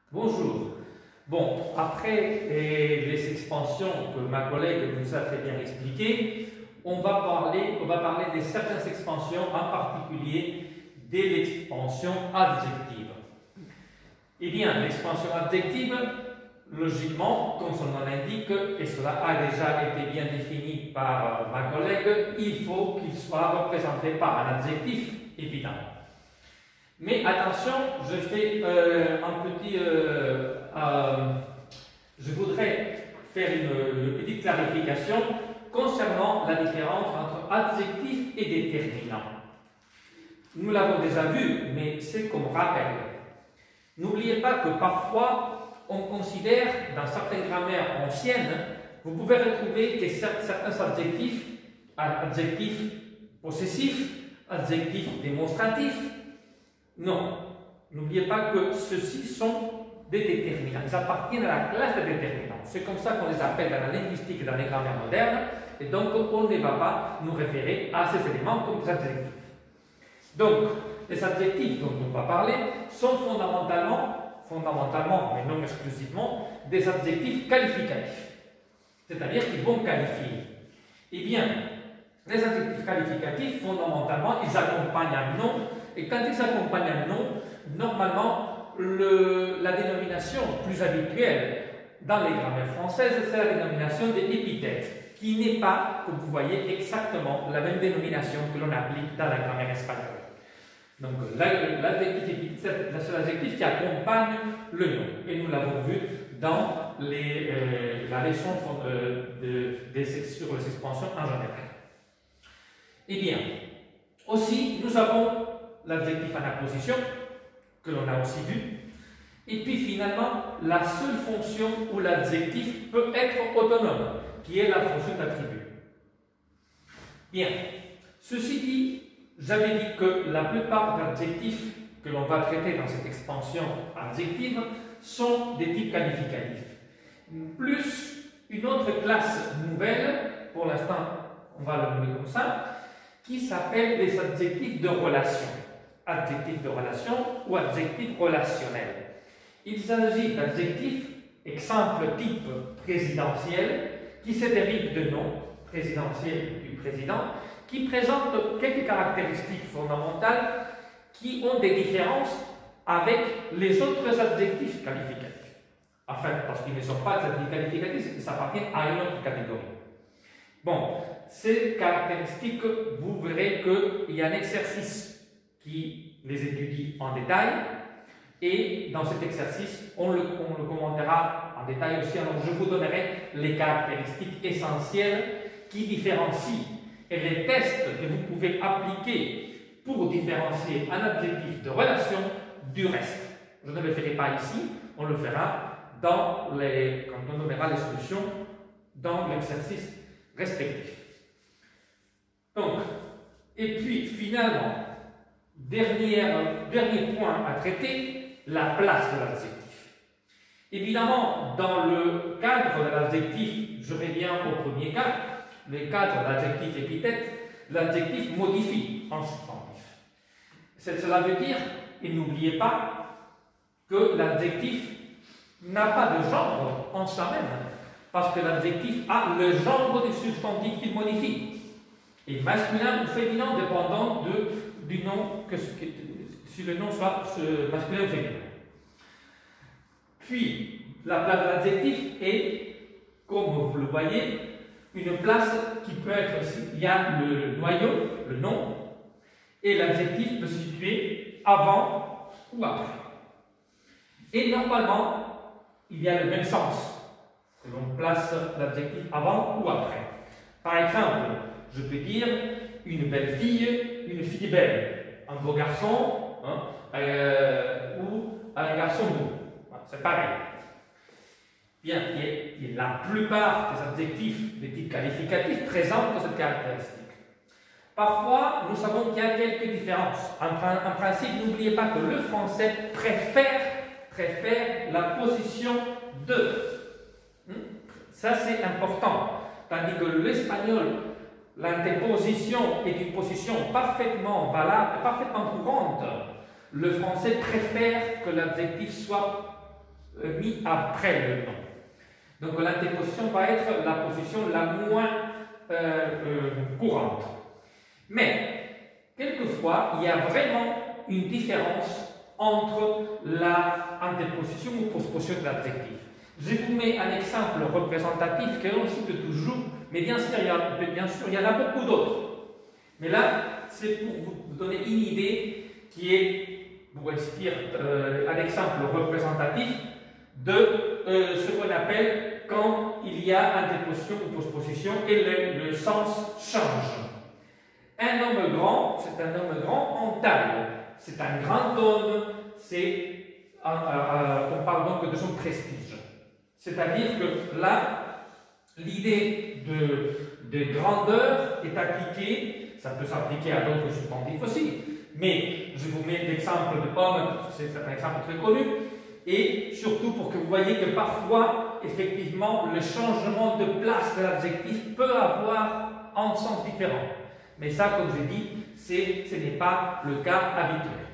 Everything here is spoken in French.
Bonjour. Bon, après les expansions que ma collègue vous a très bien expliquées, on va parler de certaines expansions, en particulier de l'expansion adjective. Eh bien, l'expansion adjective, logiquement, comme son nom l'indique, et cela a déjà été bien défini par ma collègue, il faut qu'il soit représenté par un adjectif, évidemment. Mais attention, je voudrais faire une petite clarification concernant la différence entre adjectif et déterminant. Nous l'avons déjà vu, mais c'est comme rappel. N'oubliez pas que parfois, on considère, dans certaines grammaires anciennes, vous pouvez retrouver que certains adjectifs possessifs, adjectifs démonstratifs. Non, n'oubliez pas que ceux-ci sont des déterminants. Ils appartiennent à la classe des déterminants. C'est comme ça qu'on les appelle dans la linguistique et dans les grammaires modernes. Et donc, on ne va pas nous référer à ces éléments comme des adjectifs. Donc, les adjectifs dont on va parler sont fondamentalement, mais non exclusivement, des adjectifs qualificatifs. C'est-à-dire qu'ils vont qualifier. Eh bien, les adjectifs qualificatifs, fondamentalement, ils accompagnent un nom. Et quand ils accompagnent un nom, normalement, la dénomination plus habituelle dans les grammaires françaises, c'est la dénomination des épithètes, qui n'est pas, comme vous voyez, exactement la même dénomination que l'on applique dans la grammaire espagnole. Donc, l'adjectif épithète, c'est le seul adjectif qui accompagne le nom. Et nous l'avons vu dans la leçon sur les expansions en général. Eh bien, aussi, nous avons l'adjectif en apposition, que l'on a aussi vu, et puis finalement, la seule fonction où l'adjectif peut être autonome, qui est la fonction d'attribut. Bien, ceci dit, j'avais dit que la plupart d'adjectifs que l'on va traiter dans cette expansion adjective sont des types qualificatifs. Plus une autre classe nouvelle, pour l'instant, on va la nommer comme ça, qui s'appelle les adjectifs de relation. Adjectifs de relation ou adjectifs relationnels. Il s'agit d'adjectifs, exemple type présidentiel, qui se dérivent de nom présidentiel du président, qui présentent quelques caractéristiques fondamentales qui ont des différences avec les autres adjectifs qualificatifs. Enfin, parce qu'ils ne sont pas adjectifs qualificatifs, ils appartiennent à une autre catégorie. Bon, ces caractéristiques, vous verrez qu'il y a un exercice qui les étudie en détail, et dans cet exercice, on le commentera en détail aussi. Alors, je vous donnerai les caractéristiques essentielles qui différencient et les tests que vous pouvez appliquer pour différencier un adjectif de relation du reste. Je ne le ferai pas ici, on le fera quand on donnera les solutions dans l'exercice respectif. Donc, et puis finalement, dernier point à traiter, la place de l'adjectif. Évidemment, dans le cadre de l'adjectif, je reviens au premier cas, le cadre de l'adjectif épithète, l'adjectif modifie en substantif. Cela veut dire, et n'oubliez pas, que l'adjectif n'a pas de genre en soi-même, parce que l'adjectif a le genre du substantif qu'il modifie. Et masculin ou féminin dépendant du nom, si le nom soit masculin ou féminin. Puis, la place de l'adjectif est, comme vous le voyez, une place qui peut être, il y a le noyau, le nom, et l'adjectif peut se situer avant ou après. Et normalement, il y a le même sens, que l'on place l'adjectif avant ou après. Par exemple, je peux dire une belle fille, une fille belle, un beau garçon ou un garçon beau. C'est pareil. Bien, et la plupart des adjectifs de type qualificatif présentent cette caractéristique. Parfois, nous savons qu'il y a quelques différences. En principe, n'oubliez pas que le français préfère la position de. Ça, c'est important. Tandis que l'espagnol, l'antéposition est une position parfaitement valable, parfaitement courante. Le français préfère que l'adjectif soit mis après le nom. Donc l'antéposition va être la position la moins courante. Mais, quelquefois, il y a vraiment une différence entre la antéposition ou postposition de l'adjectif. Je vous mets un exemple représentatif que l'on cite toujours, mais bien sûr, il y en a beaucoup d'autres. Mais là, c'est pour vous donner une idée qui est, pour dire, un exemple représentatif de ce qu'on appelle quand il y a antéposition ou postposition et le sens change. Un homme grand, c'est un homme grand en taille. C'est un grand homme, on parle donc de son prestige. C'est-à-dire que là, l'idée de grandeur est appliquée, ça peut s'appliquer à d'autres substantifs aussi, mais je vous mets l'exemple de homme, c'est un exemple très connu, et surtout pour que vous voyez que parfois, effectivement, le changement de place de l'adjectif peut avoir un sens différent. Mais ça, comme j'ai dit, ce n'est pas le cas habituel.